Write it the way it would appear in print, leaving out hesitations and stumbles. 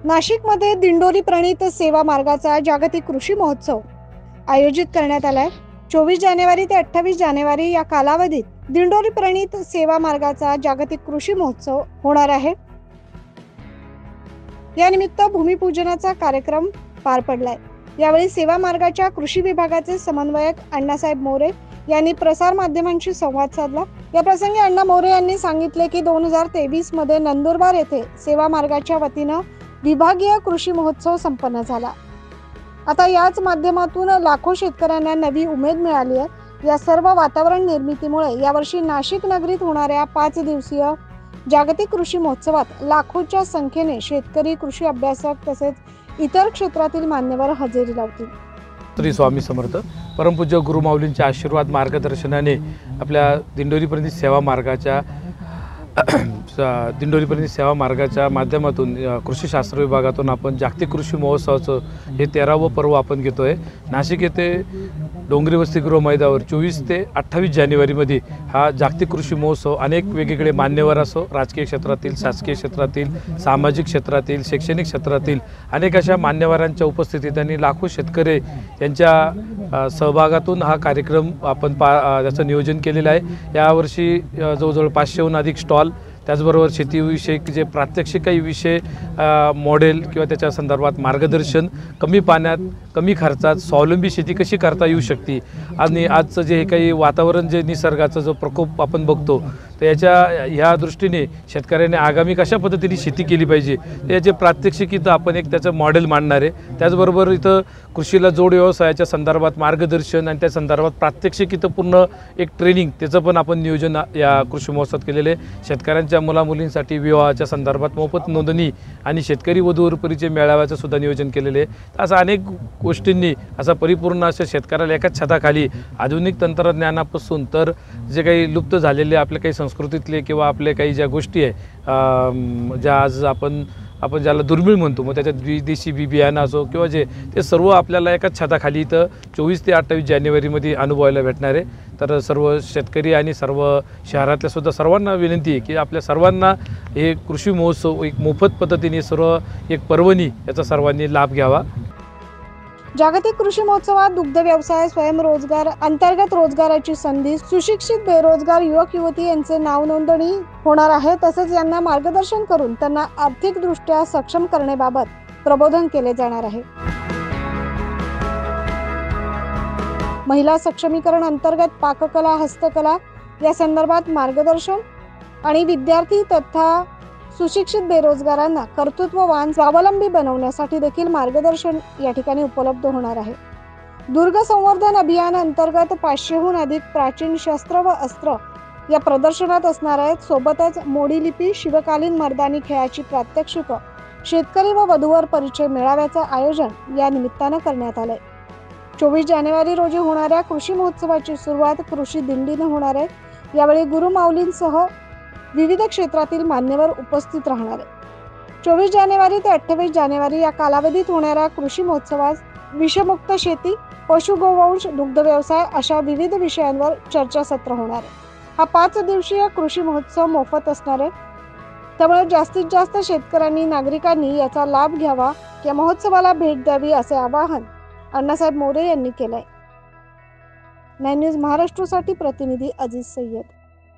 नाशिकमध्ये दिंडोरी प्रणीत सेवा मार्गाचा जागतिक कृषी महोत्सव आयोजित करण्यात आलाय। 24 जानेवारी ते 28 जानेवारी या कालावधीत दिंडोरी प्रणीत सेवा मार्गाचा जागतिक कृषी महोत्सव होणार आहे। या निमित्त भूमिपूजनाचा कार्यक्रम पार पडलाय। यावेळी सेवा मार्गाच्या कृषी विभागाचे समन्वयक अण्णासाहेब मोरे यांनी प्रसार माध्यमांशी संवाद साधला। या प्रसंगी अण्णा मोरे यांनी सांगितले की 2023 मध्ये नंदुरबार येथे सेवा मार्गाच्या वतीने विभागीय कृषी महोत्सव संपन्न झाला। आता याच माध्यमातून लाखो शेतकऱ्यांना नवी उमेद मिळाली आहे। या सर्व वातावरण निर्मितीमुळे यावर्षी नाशिक नगरीत होणाऱ्या 5 दिवसीय जागतिक कृषी महोत्सवात लाखोच्या संख्येने शेतकरी, कृषी अभ्यासक तसेच इतर क्षेत्रातील मान्यवर हजेरी लावतील। श्री स्वामी समर्थ परमपूज्य गुरुमाऊलींच्या आशीर्वाद मार्गदर्शनाने आपल्या दिंडोरीपर्यंत सेवा मार्गाच्या माध्यमातून कृषी शास्त्र विभागातून आपण जागतिक कृषी महोत्सवाचं हे 13वं पर्व आपण घेतोय। नाशिक येथे डोंगरी वसतिगृह मैदानावर 24 ते 28 जानेवारीमध्ये हा जागतिक कृषी महोत्सव अनेक वेगवेगळे मान्यवर असो, राजकीय क्षेत्रातील, शासकीय क्षेत्रातील, सामाजिक क्षेत्रातील, शैक्षणिक क्षेत्रातील अनेक अशा मान्यवरांच्या उपस्थितीत आणि लाखो शेतकरी यांच्या सहभागातून हा कार्यक्रम आपण त्याचं नियोजन केलेलं आहे। यावर्षी जवळजवळ 500हून अधिक स्टॉल, त्याचबरोबर शेतीविषयक जे प्रात्यक्षिक काही विषय, मॉडेल किंवा त्याच्या संदर्भात मार्गदर्शन, कमी पाण्यात कमी खर्चात स्वावलंबी शेती कशी करता येऊ शकते आणि आजचं जे काही वातावरण, जे निसर्गाचा जो प्रकोप आपण बघतो, तर ह्या दृष्टीने शेतकऱ्यांनी आगामी कशा पद्धतीने शेती केली पाहिजे याचे प्रात्यक्षिक इथं आपण एक त्याचं मॉडेल मांडणार आहे। त्याचबरोबर इथं कृषीला जोड व्यवसायाच्या संदर्भात मार्गदर्शन आणि त्या संदर्भात प्रात्यक्षिक इथं पूर्ण एक ट्रेनिंग त्याचं पण आपण नियोजन या कृषी महोत्सवात केलेले आहे। शेतकऱ्यांच्या मुलामुलींसाठी विवाहाच्या संदर्भात मोफत नोंदणी आणि शेतकरी वधूवर परिचय मेळाव्याचं सुद्धा नियोजन केलेले आहे। असं अनेक गोष्टींनी असा परिपूर्ण अशा शेतकऱ्याला एकाच छताखाली आधुनिक तंत्रज्ञानापासून तर जे काही लुप्त झालेले आपल्या काही संस्कृतीतले किंवा आपले काही ज्या गोष्टी आहे ज्या आज आपण ज्याला दुर्मिळ म्हणतो, मग त्याच्यात विदेशी बियाणं असो किंवा ते सर्व आपल्याला एकाच छताखाली इथं 24 ते 28 जानेवारीमध्ये अनुभवायला भेटणार आहे। तर सर्व शेतकरी आणि सर्व शहरातल्या सुद्धा सर्वांना विनंती आहे की आपल्या सर्वांना हे कृषी महोत्सव एक मोफत पद्धतीने सर्व एक पर्वणी याचा सर्वांनी लाभ घ्यावा। जागतिक कृषी महोत्सवात दुग्ध व्यवसाय, स्वयंरोजगार, अंतर्गत रोजगाराची संधी, सुशिक्षित बेरोजगार युवक युवती यांचे नाव नोंदणी होणार आहे। तसेच यांना मार्गदर्शन करून त्यांना आर्थिकदृष्ट्या सक्षम करण्याबाबत प्रबोधन केले जाणार आहे। महिला सक्षमीकरण अंतर्गत पाककला, हस्तकला या संदर्भात मार्गदर्शन आणि विद्यार्थी तथा सुशिक्षित बेरोजगारांना कर्तृत्ववान, स्वावलंबी बनवण्यासाठी देखील मार्गदर्शन या ठिकाणी उपलब्ध होणार आहे। दुर्ग संवर्धन अभियान अंतर्गत 500हून अधिक प्राचीन शस्त्र व अस्त्र या प्रदर्शनात असणार आहेत। सोबतच मोडी लिपी, शिवकालीन मर्दानी खेळाची प्रात्यक्षिक, शेतकरी व वधूवर परिचय मेळाव्याचं आयोजन या निमित्तानं करण्यात आलंय। 24 जानेवारी रोजी होणाऱ्या कृषी महोत्सवाची सुरुवात कृषी दिंडीने होणार आहे। यावेळी गुरुमाऊलींसह विविध क्षेत्रातील मान्यवर उपस्थित राहणार आहे। 24 जानेवारी ते 28 जानेवारी या कालावधीत होणाऱ्या कृषी महोत्सवात विषमुक्त शेती, पशुगोवंश, दुग्ध व्यवसाय अशा विविध विषयांवर चर्चासत्र होणार आहे। हा 5 दिवसीय कृषी महोत्सव मोफत असणार आहे। त्यामुळे जास्तीत जास्त शेतकऱ्यांनी, नागरिकांनी याचा लाभ घ्यावा, या महोत्सवाला भेट द्यावी असे आवाहन अण्णासाहेब मोरे यांनी केलंय। 9 न्यूज महाराष्ट्रासाठी प्रतिनिधी अजीज सय्यद।